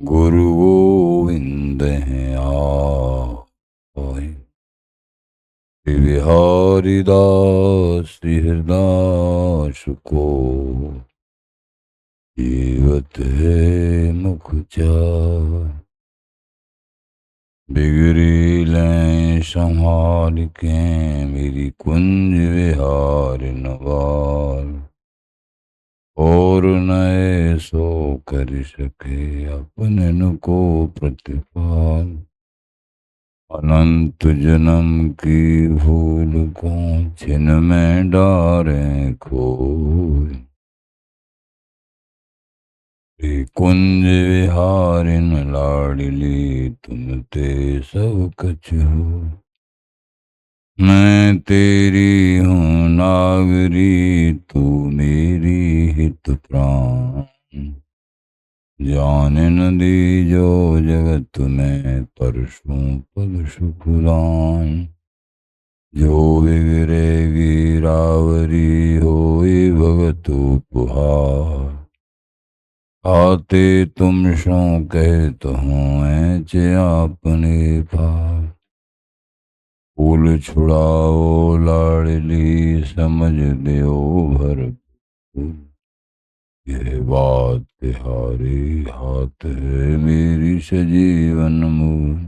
गुरु गोविंद हैं आए, श्री बिहारी दास श्री हरदास को जीवत है मुख चार। बिगड़ी लें संभाल के मेरी कुंज विहार नवार, और नए सो कर सके अपने को प्रतिपाल। अनंत जन्म की भूल को छिन में डारे खोए, कुंज विहारिन लाडली तुम ते सब कछ हो। मैं तेरी हूँ नागरी तू मेरी हित प्राण, जान न दी जो जगत में परसों पद सुखदान। जो बिगड़ेगी रावरी होई भगत उपहार, आते तुम सो कहत हूँ ऐच आपने भार। फूल छुड़ाओ लाडली समझ दो भरपूर, यह बात तिहारी हाथ है मेरी सजीवन मूल।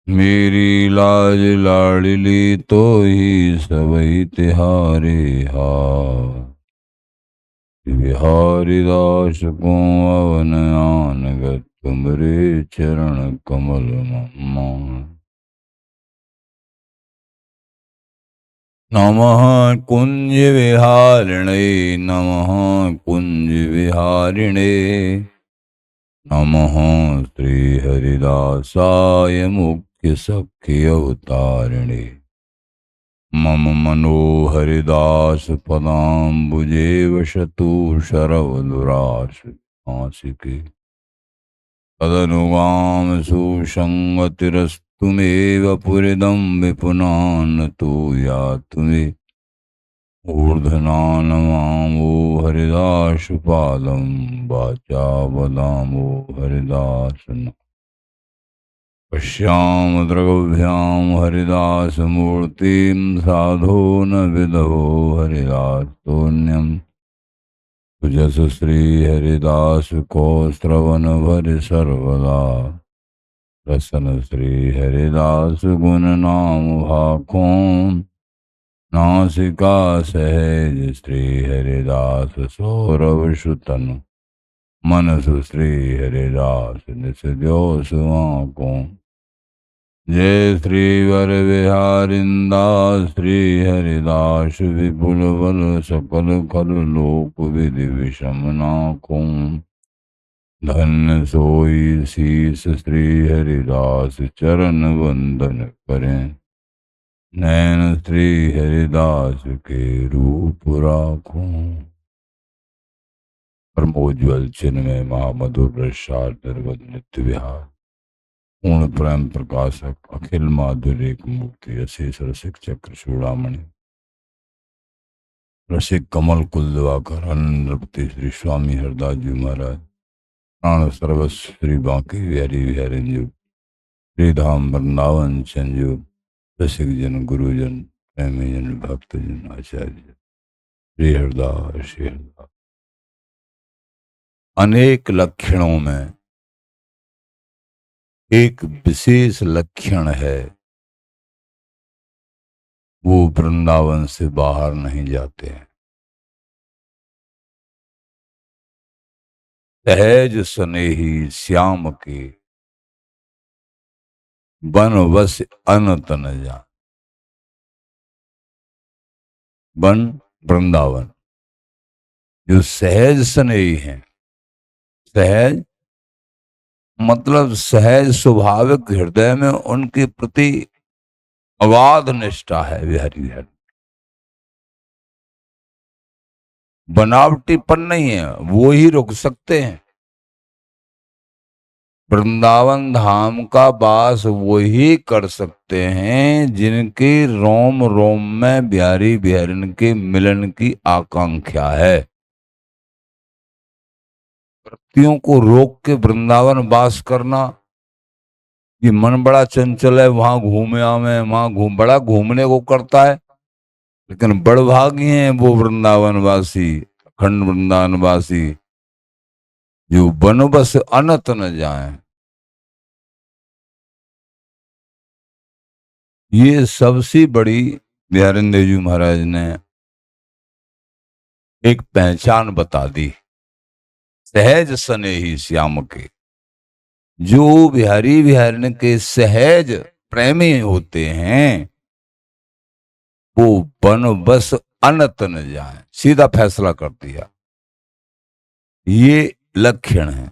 मेरी लाज लाडली तो ही सबई तिहारे हार, बिहारी दास को अवन आनगत तुमरे चरण कमल मान। नमः कुंज विहारिणे नमः कुंज विहारिणे, नमः श्री हरिदासाय मुख्य सख्य अवतारिणे। मम मनोहरिदास पदाम्बुजे वसतु शरवदुरास आसिके, तदनुगाम सुसंगतिरस्तु मे वपुरिदं विपुनान तो यातु मे। ऊर्ध्वनानमामो हरिदास पादं वाचा वदामो हरिदास नाम। पश्याम द्रगभ्याम हरिदास मूर्तिं साधो न विदो हरिदास तोन्यम। तुजस श्री हरिदास को श्रवण भर सर्वदा, रसन श्री हरिदास गुण नाम भाखों। नासिका सहज श्री हरिदास सौरभ सुतन, मनसु श्री हरिदास निस जो सुआंकों। जय श्री वर विहारिंदास श्री हरिदास विपुल बल सकल खल लोक विधि विषम नाकों। धन्य सोई शीस श्री हरिदास चरण वंदन करें, नैन श्री हरिदास के रूप राखों। परमोज्वल चिन्मय महामधुर रसार निर्गत नित्य विहार, पूर्ण प्रेम प्रकाशक अखिल माधुर्य एक मूर्ति अशेष रसिक चक्र चूड़ामणि, रसिक कमल कुल दिवाकर आनंदपति श्री स्वामी हरदास जी महाराज। प्राण सर्वस्व श्री बांके बिहारी बिहारिंजू, श्रीधाम वृंदावन संजू। रसिक जन गुरुजन प्रेमी जन भक्तजन आचार्य श्री हरदास श्री हरदास। अनेक लक्षणों में एक विशेष लक्षण है, वो वृंदावन से बाहर नहीं जाते हैं। सहज स्नेही श्याम के बन वस अन तन जान। वन वृंदावन जो सहज स्नेही हैं, सहज मतलब सहज स्वाभाविक हृदय में उनके प्रति अगाध निष्ठा है। बिहारी बिहारी बनावटीपन नहीं है, वो ही रुक सकते हैं। वृंदावन धाम का वास वही कर सकते हैं जिनके रोम रोम में बिहारी बिहारिन के मिलन की आकांक्षा है। भक्तियों को रोक के वृंदावन वास करना, ये मन बड़ा चंचल है, वहां घूमे आवे, वहां बड़ा घूमने को करता है, लेकिन बड़भागी हैं वो वृंदावनवासी, अखंड वृंदावनवासी, जो बन बस अनत न जाए। ये सबसे बड़ी बिहारिंदर जी महाराज ने एक पहचान बता दी सहज स्नेही श्याम के। जो बिहारी बिहारिन के सहज प्रेमी होते हैं वो बन बस अनत न जाए, सीधा फैसला कर दिया। ये लक्षण है।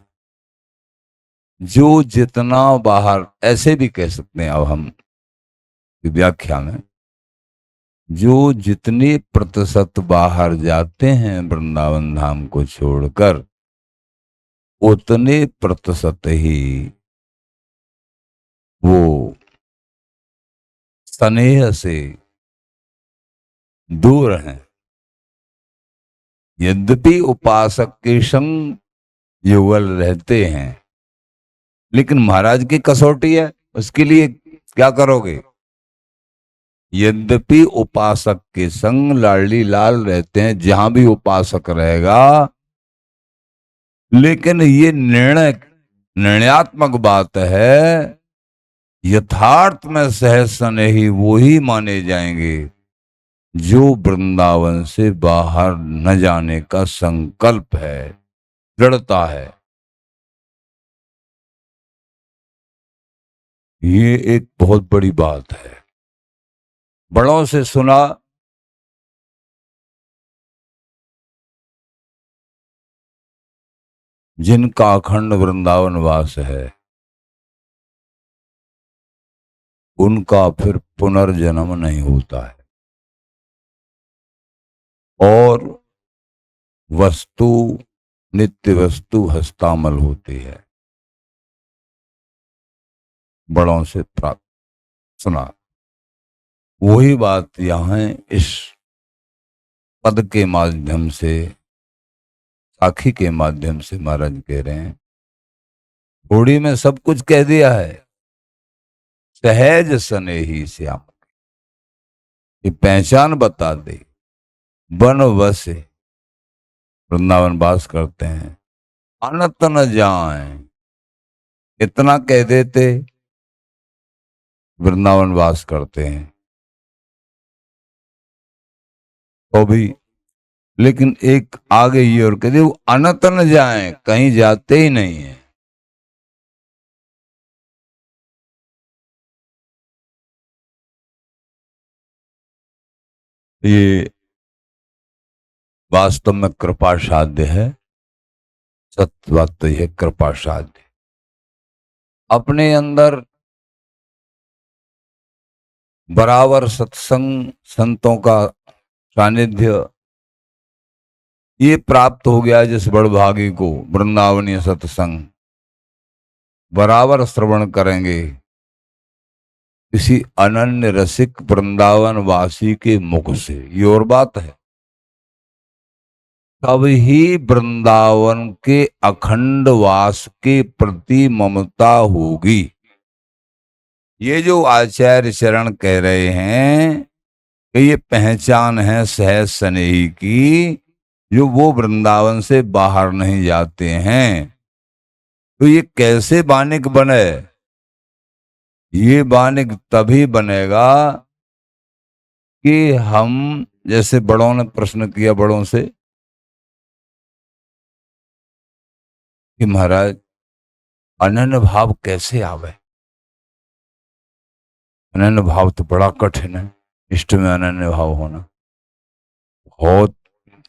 जो जितना बाहर, ऐसे भी कह सकते हैं अब हम व्याख्या में, जो जितने प्रतिशत बाहर जाते हैं वृंदावन धाम को छोड़कर, उतने प्रतिशत ही वो स्नेह से दूर हैं। यद्यपि उपासक के संग युगल रहते हैं, लेकिन महाराज की कसौटी है, उसके लिए क्या करोगे? यद्यपि उपासक के संग लाडली लाल रहते हैं, जहां भी उपासक रहेगा, लेकिन ये निर्णयात्मक बात है, यथार्थ में सहज स्नेही वो ही माने जाएंगे जो वृंदावन से बाहर न जाने का संकल्प है, दृढ़ता है। ये एक बहुत बड़ी बात है। बड़ों से सुना, जिनका अखंड वृंदावन वास है उनका फिर पुनर्जन्म नहीं होता है, और वस्तु नित्य वस्तु हस्तामल होती है। बड़ों से प्राप्त सुना, वही बात यहां इस पद के माध्यम से, साखी के माध्यम से महाराज कह रहे हैं। थोड़ी में सब कुछ कह दिया है। सहज स्नेही श्याम, ये पहचान बता दे। वन वसे, वृंदावन वास करते हैं, अनत न जाए, इतना कह देते वृंदावन वास करते हैं तो भी, लेकिन एक आगे ये और कहते वो अनत न जाए, कहीं जाते ही नहीं है। ये वास्तव में कृपा साध्य है। सत्य बात तो यह कृपा साध्य, अपने अंदर बराबर सत्संग संतों का सानिध्य ये प्राप्त हो गया जिस बड़भागी को। वृंदावनीय सत्संग बराबर श्रवण करेंगे किसी अनन्य रसिक वृंदावन वासी के मुख से, ये और बात है, तब ही वृंदावन के अखंड वास के प्रति ममता होगी। ये जो आचार्य चरण कह रहे हैं कि ये पहचान है सहज स्नेही की, जो वो वृंदावन से बाहर नहीं जाते हैं, तो ये कैसे बानिक बने? ये बानिक तभी बनेगा कि हम, जैसे बड़ों ने प्रश्न किया बड़ों से कि महाराज अनन्य भाव कैसे आवे? अनन्य भाव तो बड़ा कठिन है, इष्ट में अनन्य भाव होना। बहुत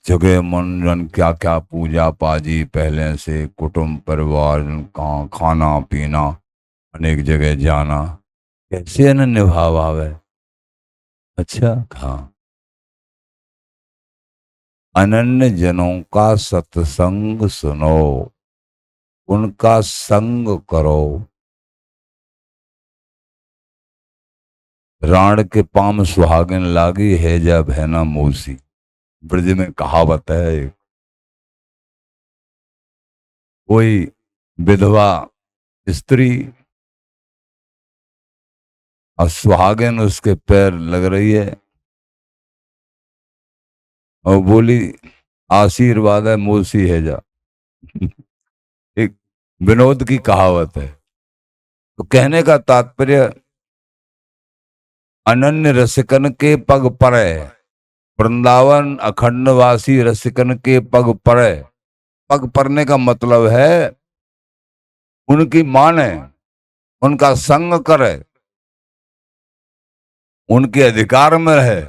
जगह मनोरंजन, क्या क्या पूजा पाजी पहले से, कुटुंब परिवार का खाना पीना, अनेक जगह जाना, कैसे अनन्य भाव आवे? अच्छा, हाँ, अनन्य जनों का सत्संग सुनो, उनका संग करो। राण के पाम सुहागिन लागी है जा बहना मूसी, ब्रज में कहावत है। कोई विधवा स्त्री और सुहागिन उसके पैर लग रही है और बोली आशीर्वाद है मोसी है जा। एक विनोद की कहावत है। तो कहने का तात्पर्य, अनन्य रसिकन के पग परे, वृंदावन अखंडवासी रसिकन के पग परे। पग पड़ने का मतलब है उनकी माने, उनका संग करे, उनके अधिकार में रहे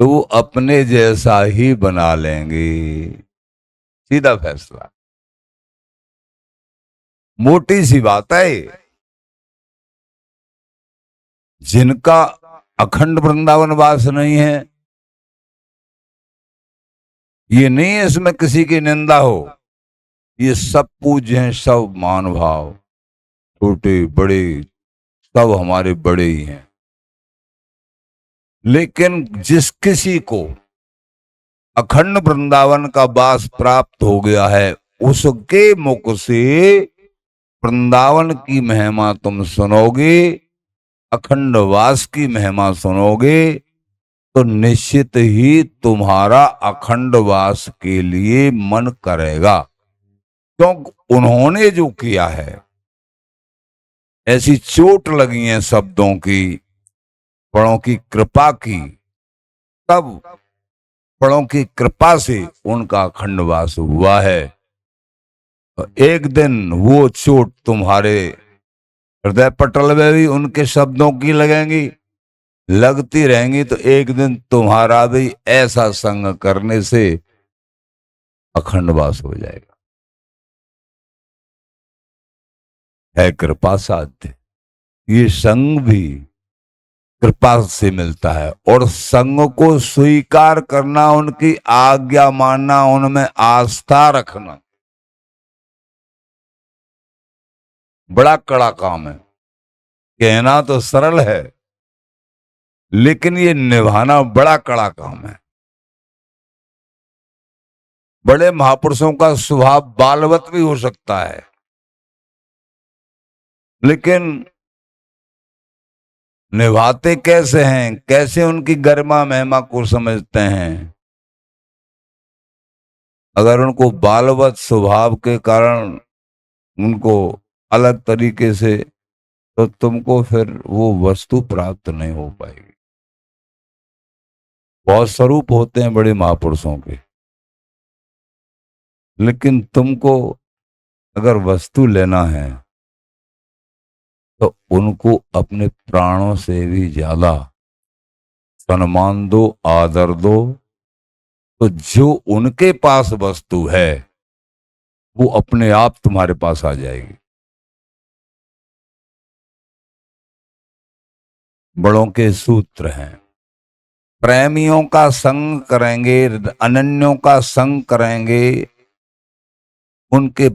तो वो अपने जैसा ही बना लेंगे। सीधा फैसला, मोटी सी बात है। जिनका अखंड वृंदावन वास नहीं है, ये नहीं है इसमें किसी की निंदा हो, ये सब पूज्य हैं, सब मान भाव, छोटे बड़े सब हमारे बड़े ही हैं। लेकिन जिस किसी को अखंड वृंदावन का वास प्राप्त हो गया है, उसके मुख से वृंदावन की महिमा तुम सुनोगे, अखंड वास की महिमा सुनोगे, तो निश्चित ही तुम्हारा अखंड वास के लिए मन करेगा। क्योंकि उन्होंने जो किया है, ऐसी चोट लगी है शब्दों की, बड़ों की कृपा की, तब बड़ों की कृपा से उनका अखंड वास हुआ है। तो एक दिन वो चोट तुम्हारे हृदय पटल में भी उनके शब्दों की लगेंगी, लगती रहेंगी, तो एक दिन तुम्हारा भी ऐसा संग करने से अखंड वास हो जाएगा। है कृपा साध्य। ये संग भी कृपा से मिलता है, और संग को स्वीकार करना, उनकी आज्ञा मानना, उनमें आस्था रखना बड़ा कड़ा काम है। कहना तो सरल है, लेकिन ये निभाना बड़ा कड़ा काम है। बड़े महापुरुषों का स्वभाव बालवत भी हो सकता है, लेकिन निभाते कैसे हैं, कैसे उनकी गरिमा महिमा को समझते हैं। अगर उनको बालवत स्वभाव के कारण उनको अलग तरीके से, तो तुमको फिर वो वस्तु प्राप्त नहीं हो पाएगी। बहुत स्वरूप होते हैं बड़े महापुरुषों के, लेकिन तुमको अगर वस्तु लेना है तो उनको अपने प्राणों से भी ज्यादा सम्मान दो, आदर दो। तो जो उनके पास वस्तु है वो अपने आप तुम्हारे पास आ जाएगी। बड़ों के सूत्र हैं, प्रेमियों का संग करेंगे, अनन्यों का संग करेंगे, उनके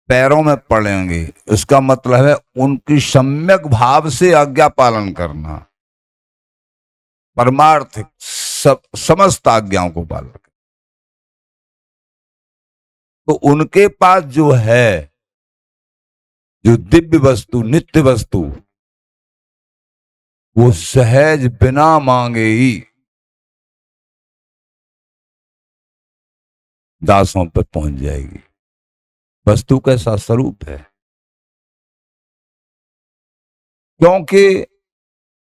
पैरों में पड़ेंगे। इसका मतलब है उनकी सम्यक भाव से आज्ञा पालन करना, परमार्थिक समस्त आज्ञाओं को पालन करना। तो उनके पास जो है, जो दिव्य वस्तु, नित्य वस्तु, वो सहज बिना मांगे ही दासों पर पहुंच जाएगी। वस्तु कैसा स्वरूप है, क्योंकि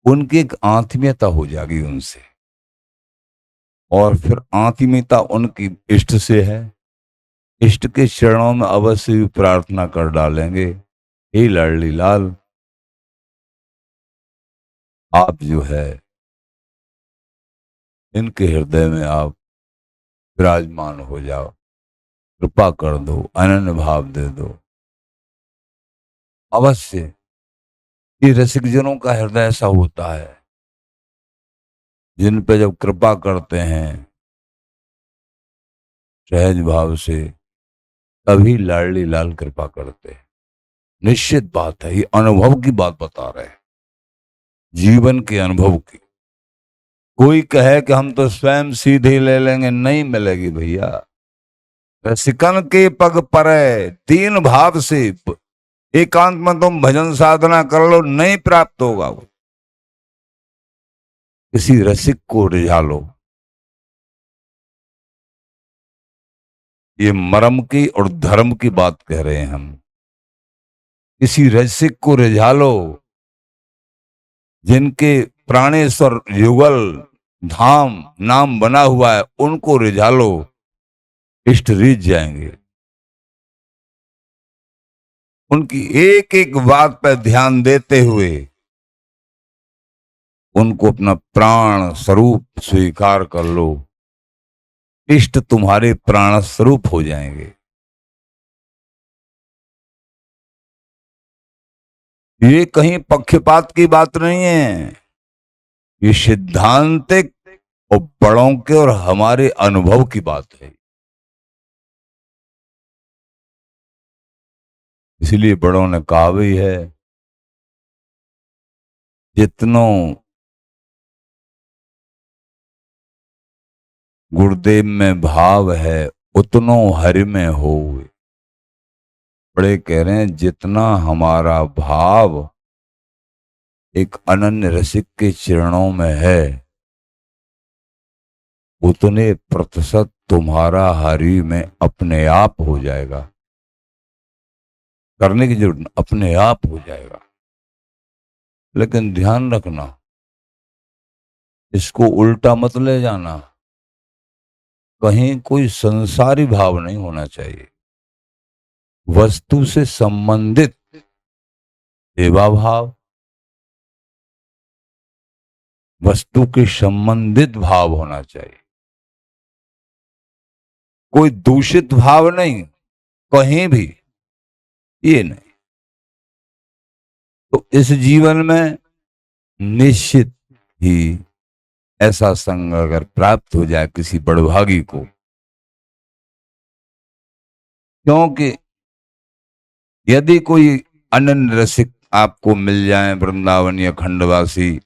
उनकी एक आत्मीयता हो जाएगी उनसे, और फिर आत्मीयता उनकी इष्ट से है। इष्ट के चरणों में अवश्य भी प्रार्थना कर डालेंगे, हे लाडली लाल, आप जो है इनके हृदय में आप विराजमान हो जाओ, कृपा कर दो, अनन्य भाव दे दो। अवश्य ये रसिक जनों का हृदय ऐसा होता है, जिन पे जब कृपा करते हैं सहज भाव से, तभी लाडली लाल कृपा करते हैं। निश्चित बात है, ये अनुभव की बात बता रहे हैं, जीवन के अनुभव की। कोई कहे कि हम तो स्वयं सीधे ले लेंगे, नहीं मिलेगी भैया। रसिकन के पग परे दीन भाव से एकांत में तुम भजन साधना कर लो, नहीं प्राप्त होगा वो। किसी रसिक को रिझा लो। ये मर्म की और धर्म की बात कह रहे हैं हम। किसी रसिक को रिझा लो, जिनके प्राणेश्वर युगल धाम नाम बना हुआ है, उनको रिझा लो, इष्ट रीझ जाएंगे। उनकी एक एक बात पर ध्यान देते हुए उनको अपना प्राण स्वरूप स्वीकार कर लो, इष्ट तुम्हारे प्राण स्वरूप हो जाएंगे। ये कहीं पक्षपात की बात नहीं है, ये सिद्धांतिक और बड़ों के और हमारे अनुभव की बात है। इसलिए बड़ों ने कहा भी है, जितनों गुरुदेव में भाव है उतनों हरि में हो। बड़े कह रहे हैं, जितना हमारा भाव एक अनन्य रसिक के चरणों में है, उतने प्रतिशत तुम्हारा हरि में अपने आप हो जाएगा। करने की जरूरत नहीं, अपने आप हो जाएगा। लेकिन ध्यान रखना, इसको उल्टा मत ले जाना। कहीं कोई संसारी भाव नहीं होना चाहिए। वस्तु से संबंधित सेवा भाव, वस्तु के संबंधित भाव होना चाहिए। कोई दूषित भाव नहीं, कहीं भी ये नहीं। तो इस जीवन में निश्चित ही ऐसा संग अगर प्राप्त हो जाए किसी बड़भागी को, क्योंकि यदि कोई अनन्य रसिक आपको मिल जाए, वृंदावन या खंडवासी,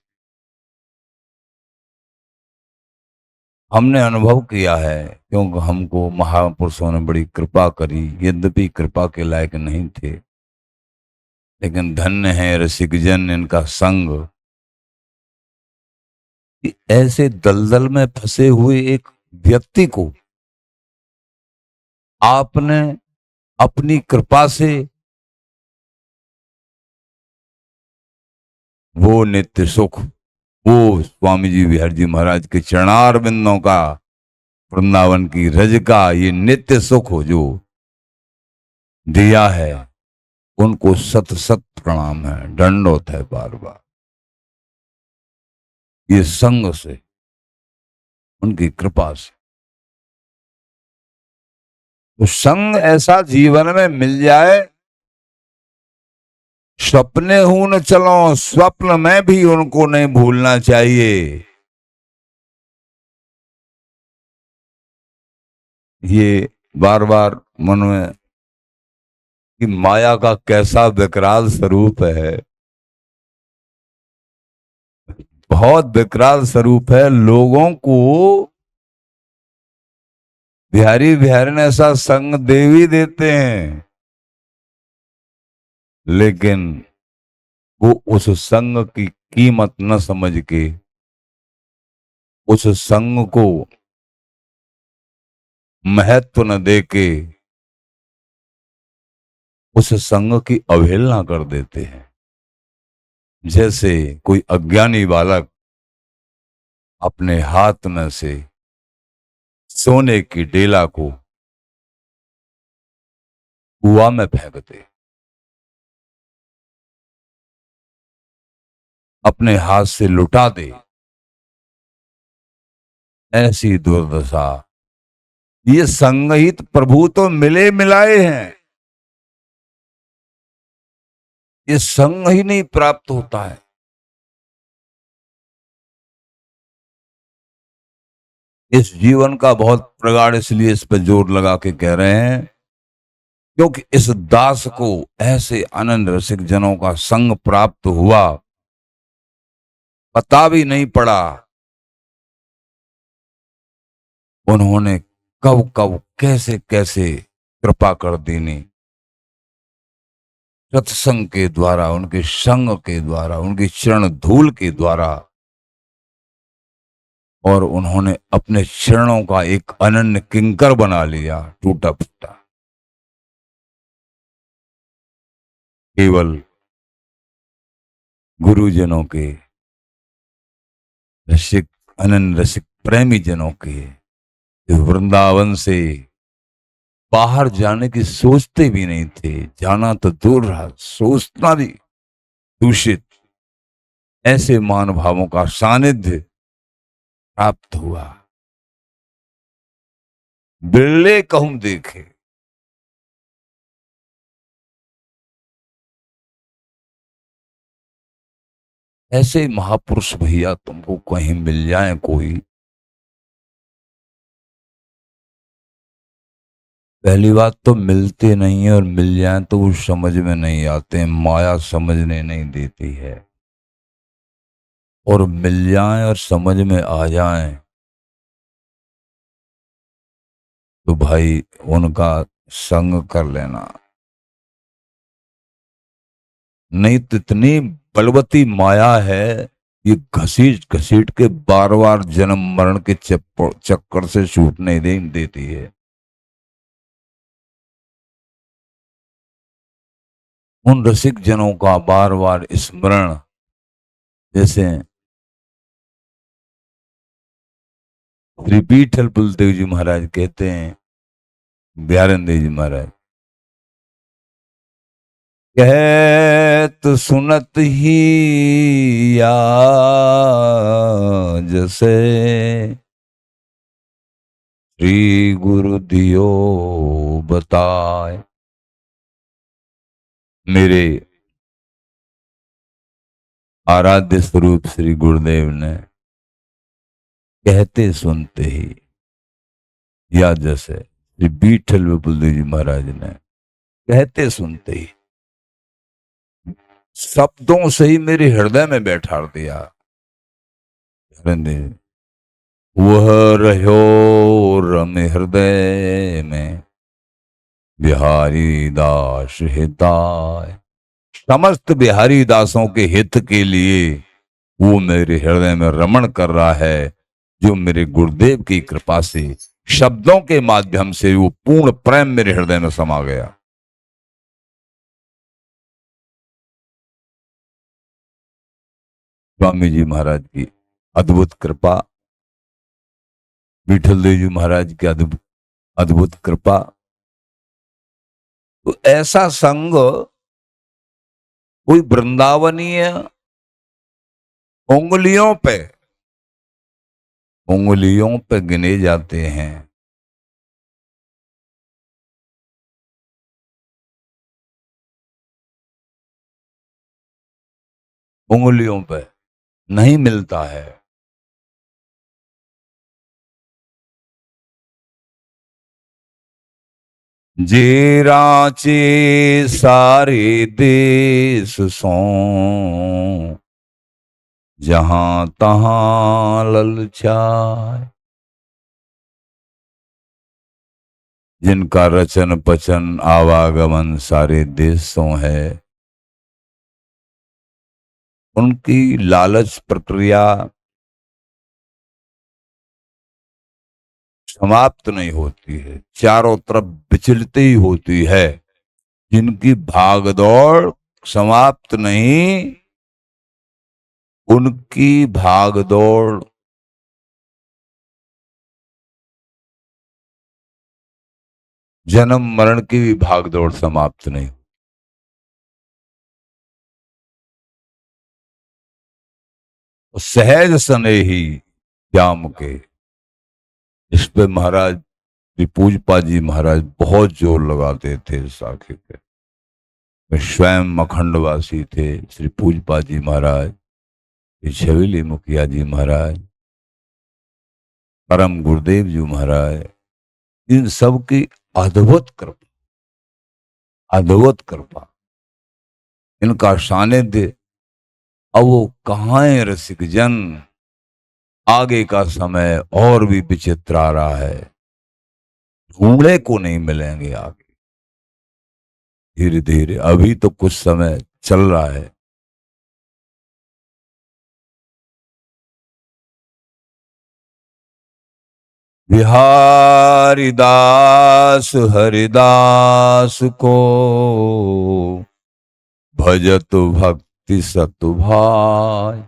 हमने अनुभव किया है, क्योंकि हमको महापुरुषों ने बड़ी कृपा करी। यद्यपि कृपा के लायक नहीं थे, लेकिन धन्य है रसिक जन, इनका संग। कि ऐसे दलदल में फंसे हुए एक व्यक्ति को आपने अपनी कृपा से वो नित्य सुख, वो स्वामी जी बिहार जी महाराज के चरणार बिंदों का, वृंदावन की रज का ये नित्य सुख हो जो दिया है, उनको सत सत प्रणाम है, दंडोत है बार बार। ये संग से, उनकी कृपा से। तो संग ऐसा जीवन में मिल जाए, सपने हूं न चलो, स्वप्न में भी उनको नहीं भूलना चाहिए। ये बार बार मन में कि माया का कैसा विकराल स्वरूप है, बहुत विकराल स्वरूप है। लोगों को बिहारी बिहारी ने ऐसा संग देवी देते हैं, लेकिन वो उस संग की कीमत न समझ के, उस संग को महत्व न दे के, उस संग की अवहेलना कर देते हैं। जैसे कोई अज्ञानी बालक अपने हाथ में से सोने की डेला को कुआं में फेंक दे, अपने हाथ से लुटा दे, ऐसी दुर्दशा। ये संगहित प्रभु तो मिले मिलाए हैं, ये संग ही नहीं प्राप्त होता है। इस जीवन का बहुत प्रगाढ़ इसलिए इस पर जोर लगा के कह रहे हैं, क्योंकि इस दास को ऐसे अनंत रसिक जनों का संग प्राप्त हुआ, पता भी नहीं पड़ा उन्होंने कब कब कैसे कैसे कृपा कर देनी, सत्संग के द्वारा, उनके संग के द्वारा, उनकी चरण धूल के द्वारा। और उन्होंने अपने चरणों का एक अनन्य किंकर बना लिया, टूटा फूटा। केवल गुरुजनों के रसिक, अनन्य रसिक प्रेमी जनों के, जो वृंदावन से बाहर जाने की सोचते भी नहीं थे, जाना तो दूर रहा, सोचना भी दूषित, ऐसे महानुभावों का सानिध्य प्राप्त हुआ। बिरले कहूं देखे। ऐसे महापुरुष भैया तुमको कहीं मिल जाए कोई, पहली बात तो मिलते नहीं है, और मिल जाए तो वो समझ में नहीं आते, माया समझने नहीं देती है। और मिल जाए और समझ में आ जाए तो भाई उनका संग कर लेना, नहीं तो इतनी बलवती माया है, ये घसीट घसीट के बार बार जन्म मरण के चक्कर से छूटने नहीं देती है। उन रसिक जनों का बार बार स्मरण, जैसे श्री पीठल बलदेव जी महाराज कहते हैं, बिहारन देव जी महाराज कहत सुनत ही या जैसे श्री गुरु दियो बताए। मेरे आराध्य स्वरूप श्री गुरुदेव ने कहते सुनते ही, या जैसे श्री बीठल बलदेव जी महाराज ने कहते सुनते ही शब्दों से ही मेरे हृदय में बैठा दिया। वह रहो रम हृदय में बिहारी दास हिताय। समस्त बिहारी दासों के हित के लिए वो मेरे हृदय में रमण कर रहा है, जो मेरे गुरुदेव की कृपा से शब्दों के माध्यम से वो पूर्ण प्रेम मेरे हृदय में समा गया। स्वामी जी महाराज की अद्भुत कृपा, विठल देव जी महाराज की अद्भुत कृपा। तो ऐसा संग कोई वृंदावनीय उंगलियों पे गिने जाते हैं। उंगलियों पे नहीं मिलता है। जे रांचे सारे देश सो, जहां तहां ललचाए। जिनका रचन पचन आवागमन सारे देशों है, उनकी लालच प्रक्रिया समाप्त नहीं होती है, चारों तरफ विचलती होती है। जिनकी भागदौड़ समाप्त नहीं, उनकी भागदौड़ जन्म मरण की भी भागदौड़ समाप्त नहीं। सहज सने ही श्याम के, इस पे महाराज श्री पूजपा जी महाराज बहुत जोर लगाते थे साखी पे। वे स्वयं अखंडवासी थे, श्री पूजपा जी महाराज, श्री छवेली मुखिया जी महाराज, परम गुरुदेव जी महाराज, इन सब की अद्भुत कृपा, अद्भुत कृपा, इनका सानिध्य। अब वो कहाँ है रसिक जन, आगे का समय और भी विचित्र आ रहा है। ढूंढे को नहीं मिलेंगे आगे। धीरे धीरे अभी तो कुछ समय चल रहा है। बिहारी दास हरिदास को भजत भक्ति सतु भाई।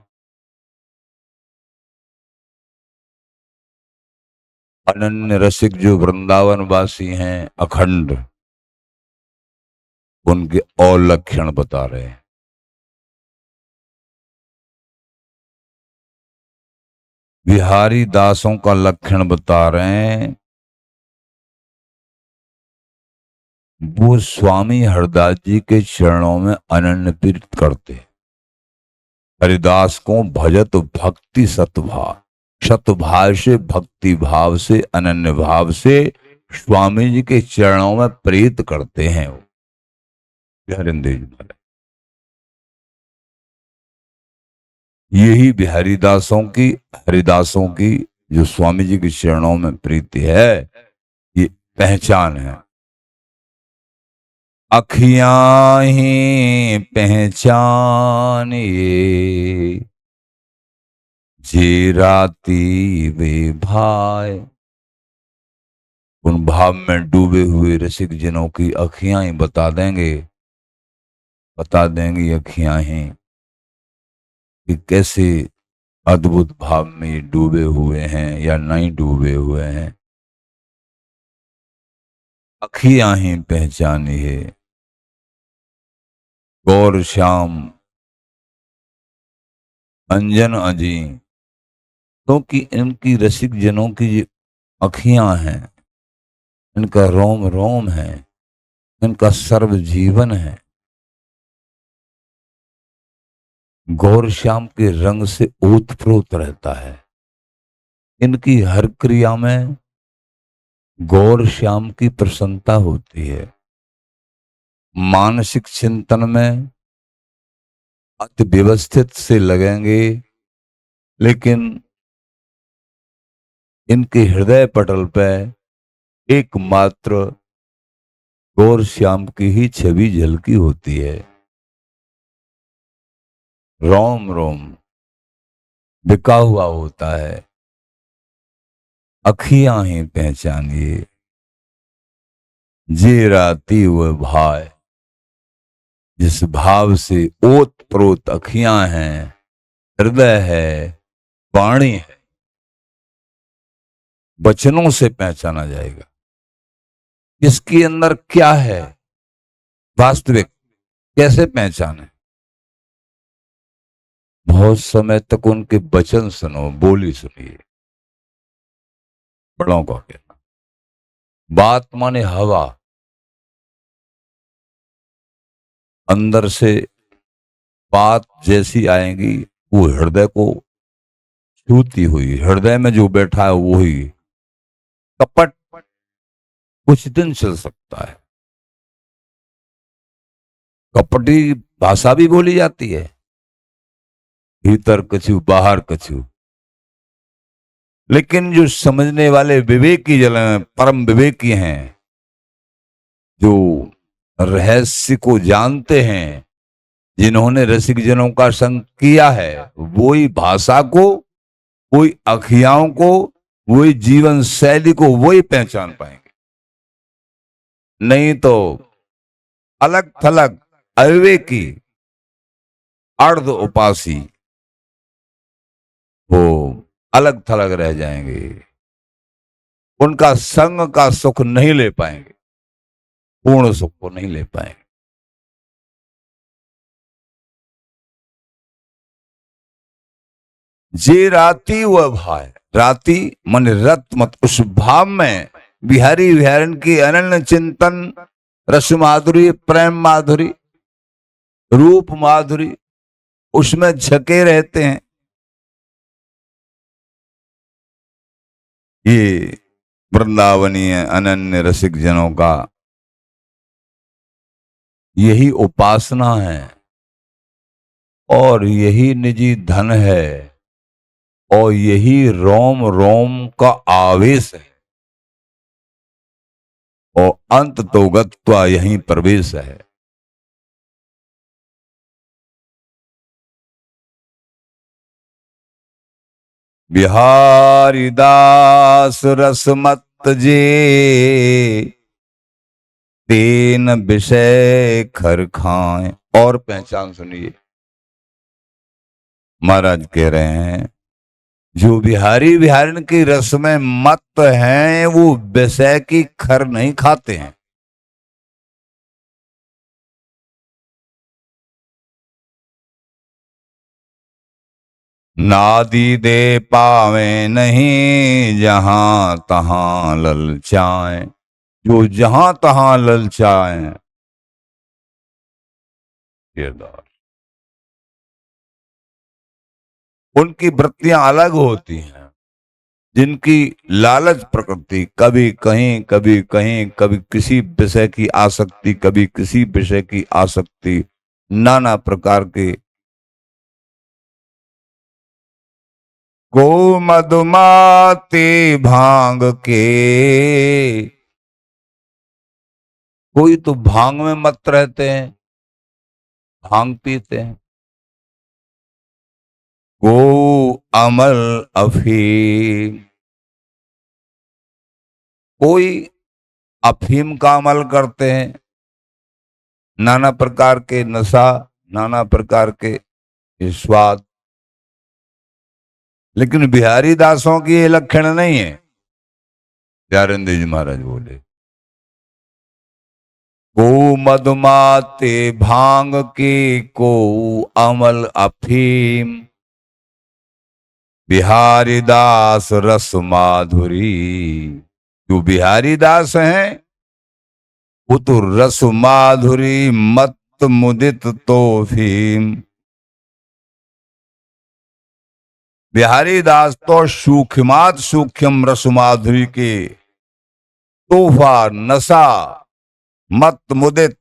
अनन्य रसिक जो वृंदावन वासी हैं अखंड, उनके और लक्षण बता रहे हैं। बिहारी दासों का लक्षण बता रहे हैं। वो स्वामी हरदास जी के चरणों में अनन्य प्रीत करते। हरिदास को भजत भक्ति सतभाव, सतभाव से, भक्ति भाव से, अनन्य भाव से स्वामी जी के चरणों में प्रीत करते हैं वो बिहारी देव जी महाराज। यही बिहारी दासों की, हरिदासों की जो स्वामी जी के चरणों में प्रीति है, ये पहचान है। अखियां ही पहचान ये जे राती वे भाई। उन भाव में डूबे हुए रसिक जनों की अखियां ही बता देंगे, बता देंगी अखियां ही कि कैसे अद्भुत भाव में ये डूबे हुए हैं या नहीं डूबे हुए हैं। अखियां ही पहचानी है गौर श्याम अंजन अजी, क्योंकि इनकी रसिक जनों की जो अखियां हैं, इनका रोम रोम है, इनका सर्व जीवन है। गौर श्याम के रंग से ओतप्रोत रहता है। इनकी हर क्रिया में गौर श्याम की प्रसन्नता होती है। मानसिक चिंतन में अति व्यवस्थित से लगेंगे, लेकिन इनके हृदय पटल पे एकमात्र गौर श्याम की ही छवि झलकी होती है। रोम रोम बिका हुआ होता है। अखियां ही पहचानिए जे राती व भाई। जिस भाव से ओत प्रोत अखियां हैं, हृदय है, वाणी है, वचनों से पहचाना जाएगा इसके अंदर क्या है वास्तविक। कैसे पहचाने? बहुत समय तक उनके वचन सुनो, बोली सुनिए। बड़ों का कहना, बात माने हवा, अंदर से बात जैसी आएगी वो हृदय को छूती हुई, हृदय में जो बैठा है वही। कपट कुछ दिन चल सकता है, कपटी भाषा भी बोली जाती है, भीतर कछु बाहर कछु। लेकिन जो समझने वाले विवेकी जन, परम विवेकी हैं, जो रहस्य को जानते हैं, जिन्होंने रसिक जनों का संग किया है, वही भाषा को, वही अखियाओं को, वही जीवन शैली को वही पहचान पाएंगे। नहीं तो अलग थलग अविवेकी अर्ध उपासी वो अलग थलग रह जाएंगे, उनका संग का सुख नहीं ले पाएंगे, पूर्ण सुख को नहीं ले पाएंगे। जे राती व भाई, राती मन रत मत, उस भाव में बिहारी बिहारन की अनन्य चिंतन, रस माधुरी, प्रेम माधुरी, रूप माधुरी, उसमें झके रहते हैं। ये वृंदावनीय अनन्य रसिक जनों का यही उपासना है और यही निजी धन है और यही रोम रोम का आवेश है। और अंत तो गत्वा यहीं प्रवेश है। बिहारी दास रसमत जे तेन विषय खर खाएं। और पहचान सुनिए, महाराज कह रहे हैं जो बिहारी बिहारिन की रस में मत हैं वो विषय की खर नहीं खाते हैं। नादी दे पावे नहीं जहां तहां ललचाएं। जो जहां तहां ललचाएं, उनकी वृत्तियां अलग होती हैं। जिनकी लालच प्रकृति, कभी कहीं कभी कहीं, कभी किसी विषय की आसक्ति, कभी किसी विषय की आसक्ति, नाना प्रकार के। गो मधुमाते भांग के, कोई तो भांग में मत रहते हैं, भांग पीते हैं। गो अमल अफीम, कोई अफीम का अमल करते हैं। नाना प्रकार के नशा, नाना प्रकार के स्वाद। लेकिन बिहारी दासों की ये लक्षण नहीं है। प्यारेंद्र जी महाराज बोले को मधुमाते भांग के, को अमल अफीम, बिहारी दास रस माधुरी। जो बिहारी दास हैं वो तो रस माधुरी मत मुदित तो फीम। बिहारी दास तो सूक्ष्मात सूक्ष्म रस माधुरी के तोहफा, नशा, मत मुदित,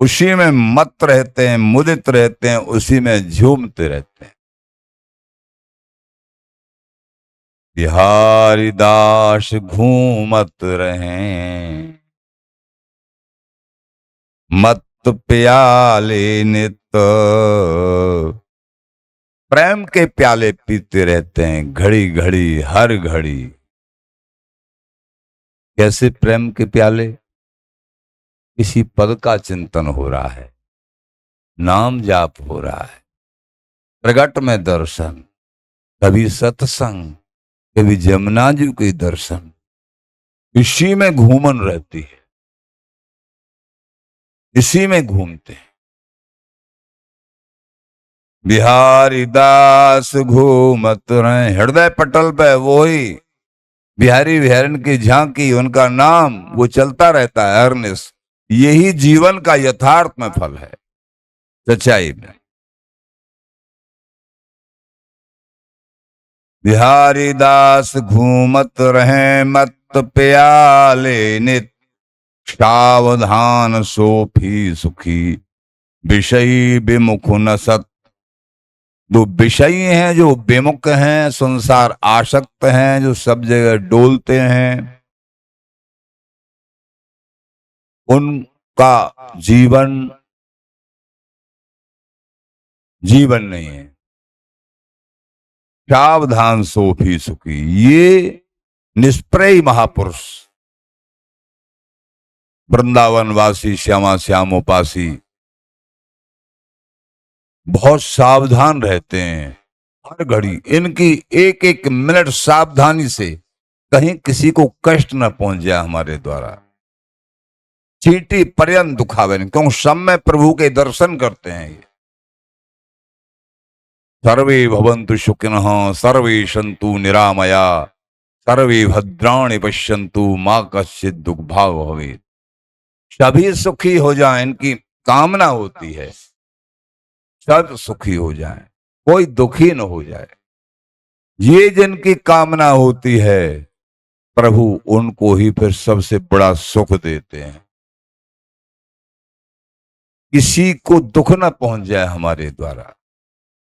उसी में मत रहते हैं, मुदित रहते हैं, उसी में झूमते रहते हैं। बिहारी दास घूमत रहें मत प्याले नित। प्रेम के प्याले पीते रहते हैं घड़ी घड़ी, हर घड़ी। कैसे प्रेम के प्याले? किसी पद का चिंतन हो रहा है, नाम जाप हो रहा है, प्रगट में दर्शन, कभी सत्संग, कभी जमुना जी के दर्शन, इसी में घूमन रहती है, इसी में घूमते हैं। बिहारी दास घूमत रहे, हृदय पटल पे वही बिहारी बिहारिन की झांकी, उनका नाम वो चलता रहता है हरनिश। यही जीवन का यथार्थ में फल है, सच्चाई में। बिहारी दास घूमत रहे मत प्याले नित, सावधान सोफी सुखी, विषयी विमुख न सत। जो विषयी हैं, जो विमुख हैं, संसार आसक्त हैं, जो सब जगह डोलते हैं, उनका जीवन जीवन नहीं है। सावधान सोफी सुखी, ये निष्प्रय महापुरुष, वृंदावन वासी, श्यामा श्याम उपासी, बहुत सावधान रहते हैं हर घड़ी। इनकी एक एक मिनट सावधानी से कहीं किसी को कष्ट न पहुंच जाए हमारे द्वारा। चींटी पर्यंत दुखावे नहीं, क्यों? सब में प्रभु के दर्शन करते हैं ये। सर्वे भवन्तु सुखिनः, सर्वे सन्तु निरामया, सर्वे भद्राणि पश्यन्तु मां कश्चित् दुख भाग भवेत्। सभी सुखी हो जाएं, इनकी कामना होती है सब सुखी हो जाएं, कोई दुखी न हो जाए। ये जिनकी कामना होती है, प्रभु उनको ही फिर सबसे बड़ा सुख देते हैं। किसी को दुख न पहुंच जाए हमारे द्वारा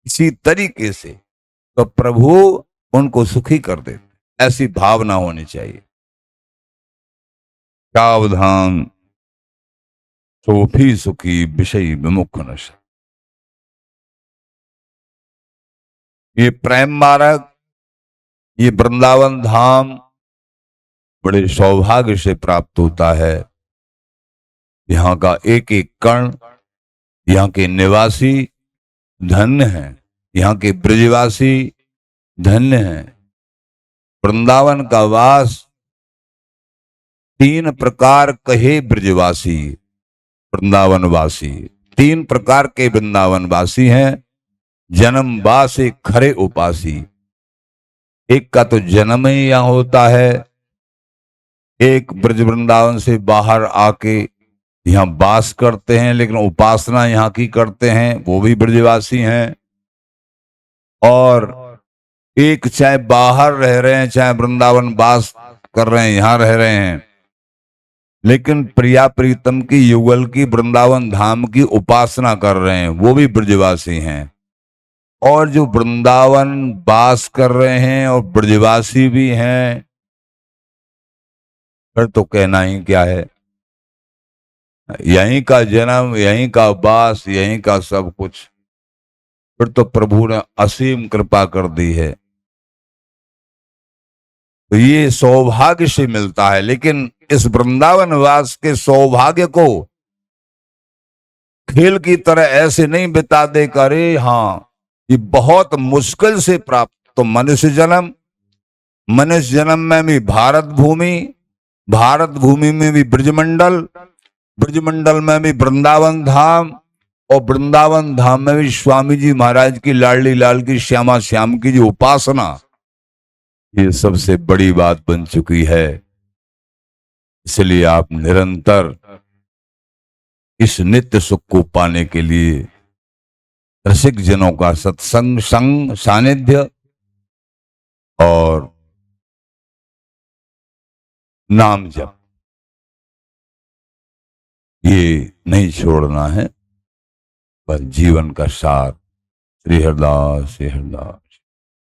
इसी तरीके से, तो प्रभु उनको सुखी कर देते। ऐसी भावना होनी चाहिए। सावधान सोफी सुखी विषय विमुख नशा। ये प्रेम मार्ग, ये वृंदावन धाम बड़े सौभाग्य से प्राप्त होता है। यहाँ का एक एक कण, यहाँ के निवासी धन्य हैं, यहाँ के ब्रजवासी धन्य हैं। वृंदावन का वास तीन प्रकार कहे ब्रजवासी, वृंदावनवासी तीन प्रकार के वृंदावनवासी हैं। जन्म वासे खरे उपासी, एक का तो जन्म ही यहाँ होता है, एक ब्रज वृंदावन से बाहर आके यहाँ वास करते हैं लेकिन उपासना यहाँ की करते हैं, वो भी ब्रजवासी हैं। और एक चाहे बाहर रह रहे हैं चाहे वृंदावन वास कर रहे हैं, यहाँ रह रहे हैं, लेकिन प्रिया प्रीतम की युगल की वृंदावन धाम की उपासना कर रहे हैं, वो भी ब्रजवासी हैं। और जो वृंदावन वास कर रहे हैं और ब्रजवासी भी हैं, फिर तो कहना ही क्या है। यहीं का जन्म, यहीं का वास, यहीं का सब कुछ, फिर तो प्रभु ने असीम कृपा कर दी है। तो ये सौभाग्य से मिलता है, लेकिन इस वृंदावन वास के सौभाग्य को खेल की तरह ऐसे नहीं बिता दे करे। हाँ, ये बहुत मुश्किल से प्राप्त। तो मनुष्य जन्म में भी भारत भूमि में भी ब्रजमंडल, ब्रजमंडल में भी वृंदावन धाम, और वृंदावन धाम में भी स्वामी जी महाराज की लाडली लाल की श्यामा श्याम की जो उपासना, ये सबसे बड़ी बात बन चुकी है। इसलिए आप निरंतर इस नित्य सुख को पाने के लिए रसिक जनों का सत्संग, संग, सानिध्य और नाम जप, ये नहीं छोड़ना है। पर जीवन का सार श्री हरदास, श्री हरदास।